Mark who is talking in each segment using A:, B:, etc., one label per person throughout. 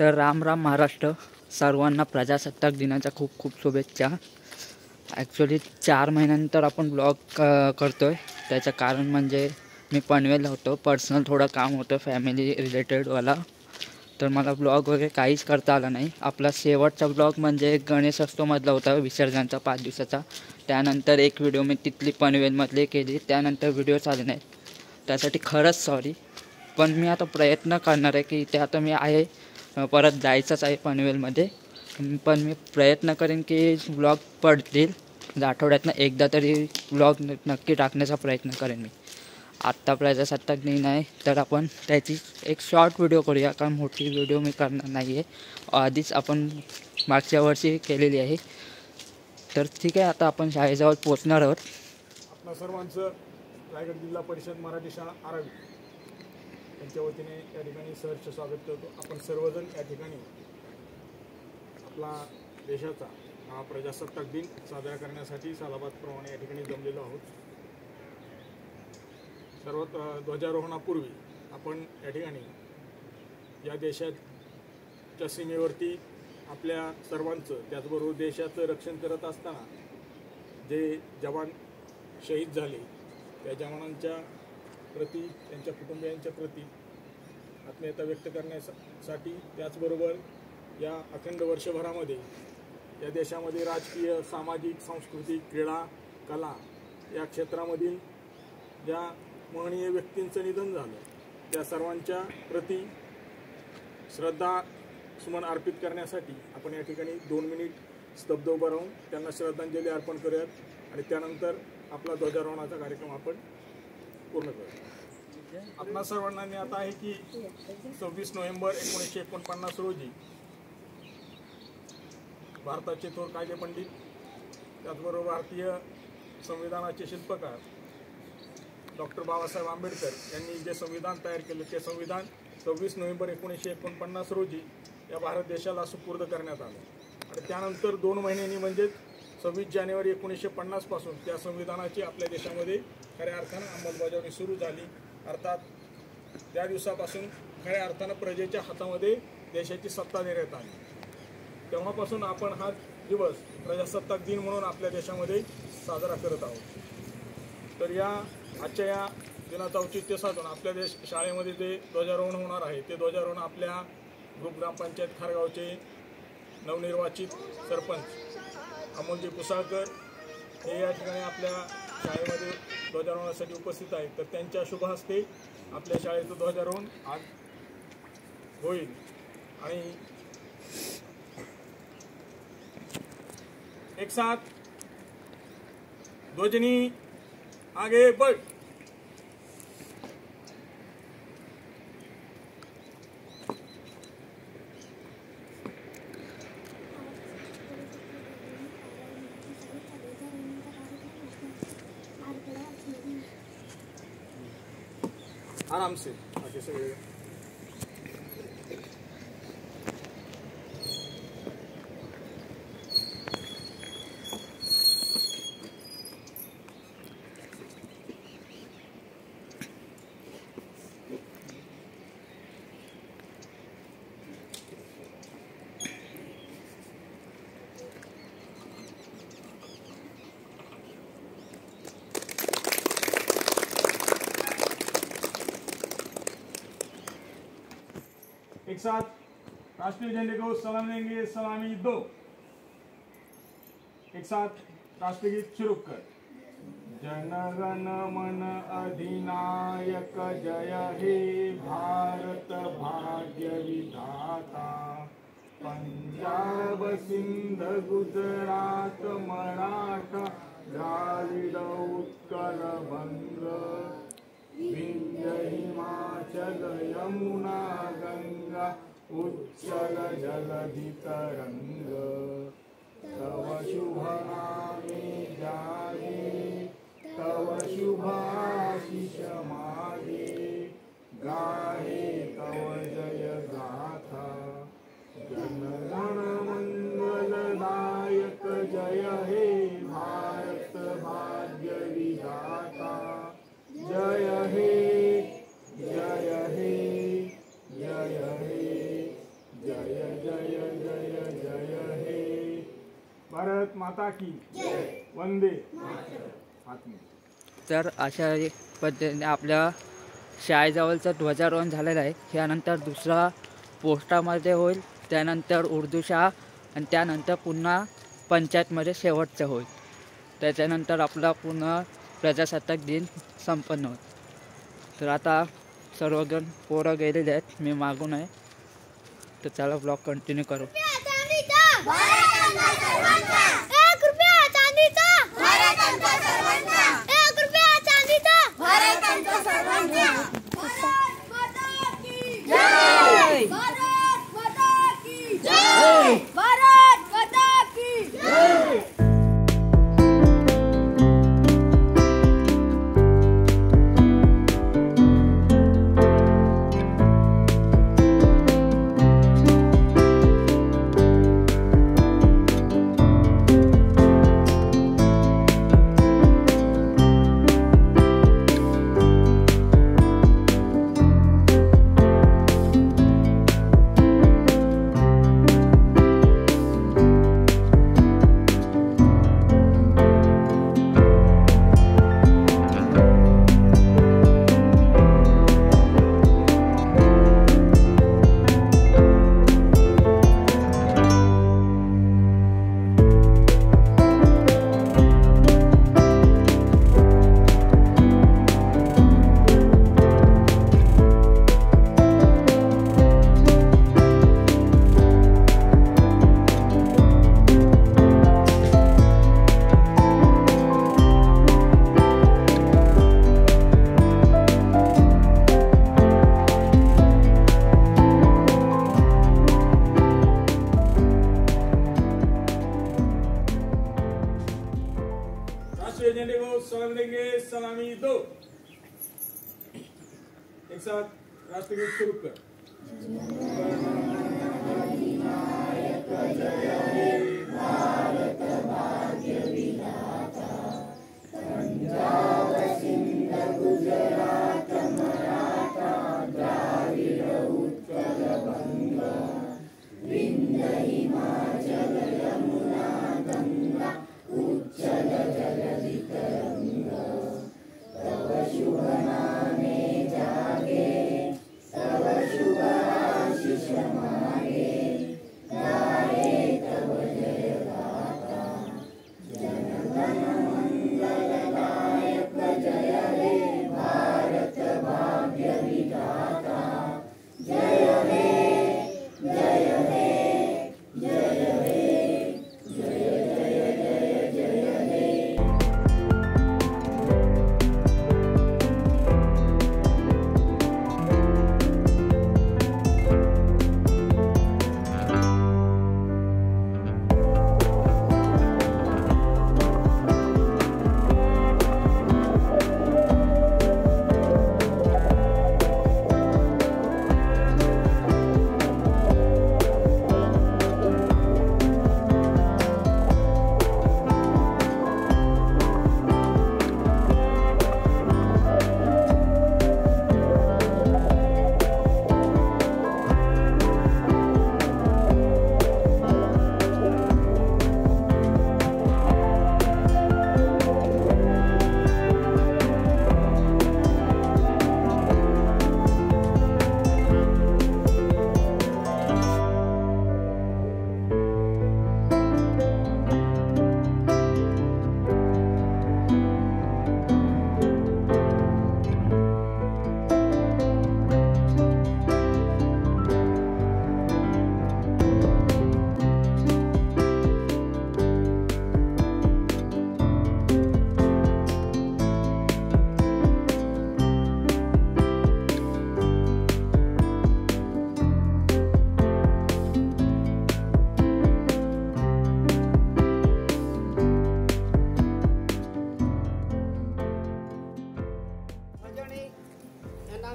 A: तर राम राम महाराष्ट्र, सर्वांना प्रजासत्ताक दिनाच्या खूप खूप शुभेच्छा. ॲक्च्युली 4 महिन्यानंतर आपण ब्लॉग करतो आहे. त्याचं कारण म्हणजे मी पनवेलला होतो, पर्सनल थोडं काम होतं फॅमिली रिलेटेडवाला, तर मला ब्लॉग वगैरे काहीच करता आला नाही. आपला शेवटचा ब्लॉग म्हणजे गणेशोत्सवमधला होता, विसर्जनचा 5 दिवसाचा. त्यानंतर एक व्हिडिओ मी तिथली पनवेलमधली केली, त्यानंतर व्हिडिओ आले नाही. त्यासाठी खरंच सॉरी. पण मी आता प्रयत्न करणार आहे की इथे आता मी आहे, परत जायचंच आहे पनवेलमध्ये. पण मी प्रयत्न करेन की व्लॉग पडतील, आठवड्यातनं एकदा तरी व्लॉग नक्की टाकण्याचा प्रयत्न करेन मी. आत्ता प्रजासत्ताक दिन आहे तर आपण त्याची एक शॉर्ट व्हिडिओ करूया, कारण मोठी व्हिडिओ मी करणार नाही आहे. आधीच आपण मागच्या वर्षी केलेली आहे. तर ठीक आहे, आता आपण शाळेजवळ पोचणार आहोत.
B: आपल्या सर्वांचं रायगड जिल्हा परिषद मराठी शाळा आरावी यांच्या वतीने या ठिकाणी सहर्ष स्वागत करतो. आपण सर्वजण या ठिकाणी आपला देशाचा हा प्रजासत्ताक दिन साजरा करण्यासाठी सालाबादप्रमाणे या ठिकाणी जमलेलो आहोत. सर्वात ध्वजारोहणापूर्वी आपण या ठिकाणी या देशाच्या सीमेवरती आपल्या सर्वांचं, त्याचबरोबर देशाचं रक्षण करत असताना जे जवान शहीद झाले त्या जवानांच्या प्रति, त्यांच्या कुटुंबियांच्या प्रति आत्मीयता व्यक्त करण्यासाठी, त्याचबरोबर या अखंड वर्षभरामध्ये या देशामध्ये राजकीय, सामाजिक, सांस्कृतिक, क्रीडा, कला या क्षेत्रामधील ज्या महनीय व्यक्तींचं निधन झालं त्या सर्वांच्या प्रति श्रद्धा सुमन अर्पित करण्यासाठी आपण या ठिकाणी 2 मिनिट स्तब्ध उभं राहून त्यांना श्रद्धांजली अर्पण करूयात आणि त्यानंतर आपला ध्वजारोहणाचा कार्यक्रम आपण पूर्ण करूया. आपणा सर्वांना ज्ञात आहे की 26 नोव्हेंबर 1949 रोजी भारताचे थोर कायदेपंडित, त्याचबरोबर भारतीय संविधानाचे शिल्पकार डॉक्टर बाबासाहेब आंबेडकर यांनी जे संविधान तयार केले ते संविधान 26 नोव्हेंबर 1949 रोजी या भारत देशाला सुपूर्द करण्यात आलं. आणि त्यानंतर 2 महिन्यांनी म्हणजे 26 जानेवारी 1950 पासून त्या संविधानाची आपल्या देशामध्ये खऱ्या अर्थानं अंमलबजावणी सुरू झाली. अर्थात त्या दिवसापासून खऱ्या अर्थानं प्रजेच्या हातामध्ये देशाची सत्ता देण्यात आली. तेव्हापासून आपण हा दिवस प्रजासत्ताक दिन म्हणून आपल्या देशामध्ये साजरा करत आहोत. तर आजच्या या दिनाचं औचित्य साधून आपल्या शाळेमध्ये जे ध्वजारोहण होणार आहे ते ध्वजारोहण आपल्या ग्रुप ग्रामपंचायत खारगावचे नवनिर्वाचित सरपंच अमोलजी कुसाळकर हे या ठिकाणी आपल्या शाळेमध्ये ध्वजारोहणासाठी उपस्थित आहेत. तर त्यांच्या शुभ हस्ते आपल्या शाळेचं ध्वजारोहण आज होईल. आणि एक साथ ध्वजनी आगे बढ़. आराम से आगे से एक साथ राष्ट्रीय झंडे को सलाम देंगे. सलामी 2. एक साथ राष्ट्रीय गीत शुरू कर. जनगण मन अधिनायक जय हे भारत भाग्य विधाता. पंजाब सिंध गुजरात मराठा द्राविड उत्कल बंग. विंध्य हिमाचल यमुना गंगा उच्चल जलधि तरंग. तव शुभ नामे जागे तव शुभ आशीष मागे. गाहे तव जय गाथा. जनगण मंगलदायक जय हे भारत भाग्य विधाता. जय हे जय हे जय हे जय भारत माता की वंदे मातरम.
A: तर अशा पद्धतीने आपल्या शाळेजवळचं ध्वजारोहण झालेलं आहे. यानंतर दुसरा पोस्टामध्ये होईल, त्यानंतर उर्दू शाळा आणि त्यानंतर पुन्हा पंचायतमध्ये शेवटचं होईल. त्याच्यानंतर आपला पुन्हा प्रजासत्ताक दिन संपन्न होईल. तर आता सर्वजण पोरं गेलेले आहेत, मी मागून आहे. तर चला ब्लॉग कंटिन्यू करू.
B: राष्ट्रीय झंडे को सलाम देंगे. सलामी दो. एक साथ राष्ट्रगीत शुरू कर.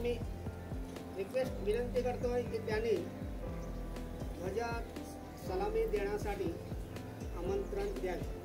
C: मी रिक्वेस्ट विनंती करतोय की त्यांनी ध्वजात सलामी देण्यासाठी आमंत्रण द्यावे.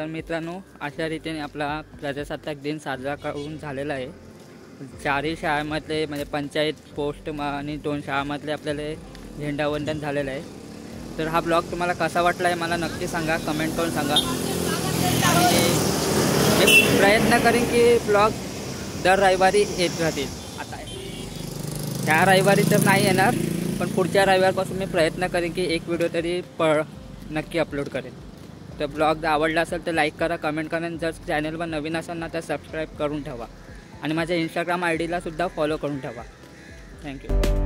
A: तर मित्रांनो, अशा रीतीने आपला प्रजासत्ताक दिन साजरा करून झालेला आहे. 4ही शाळांमधले म्हणजे पंचायत पोस्ट आणि 2 शाळांमधले आपल्याला झेंडावंदन झालेलं आहे. तर हा ब्लॉग तुम्हाला कसा वाटला आहे मला नक्की सांगा, कमेंट करून सांगा. आणि मी प्रयत्न करेन की ब्लॉग दर रविवारी येत राहतील. आता ह्या रविवारी तर नाही येणार, पण पुढच्या रविवारपासून मी प्रयत्न करेन की एक व्हिडिओ तरी नक्की अपलोड करेन. तर ब्लॉग आवडला असेल तर लाईक करा, कमेंट करा. जर चॅनलवर नवीन असाल ना तर सबस्क्राईब करून ठेवा आणि माझ्या इंस्टाग्राम ID ला सुद्धा फॉलो करून ठेवा. थँक्यू.